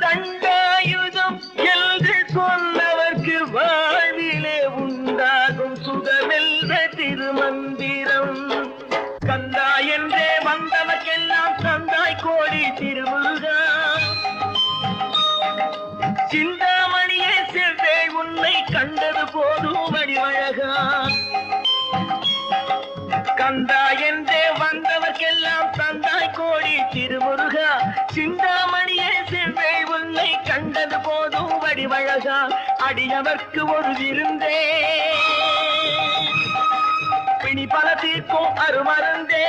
தண்டாயுதம் என்று சொன்னவர்க்கு வாழ்விலே உண்டாகும் சுகமெல்ல திருமந்திரம். கந்தா என்றே வந்தவர்க்கெல்லாம் தந்தாய் கோடி திருமுருகா. சிந்தாமணியே செல்வே உன்னை கண்டது போதும் வடிவழகா. கந்தா என்றே வந்தவர்க்கெல்லாம் தந்தாய் கோடி திருமுருகா. சிந்தாமணியே செல்வே உன்னை கண்டது போதும் வடிவழகா. அடியவர்க்கு ஒரு விருந்தே பிணி பல தீர்க்கும் அருமருந்தே.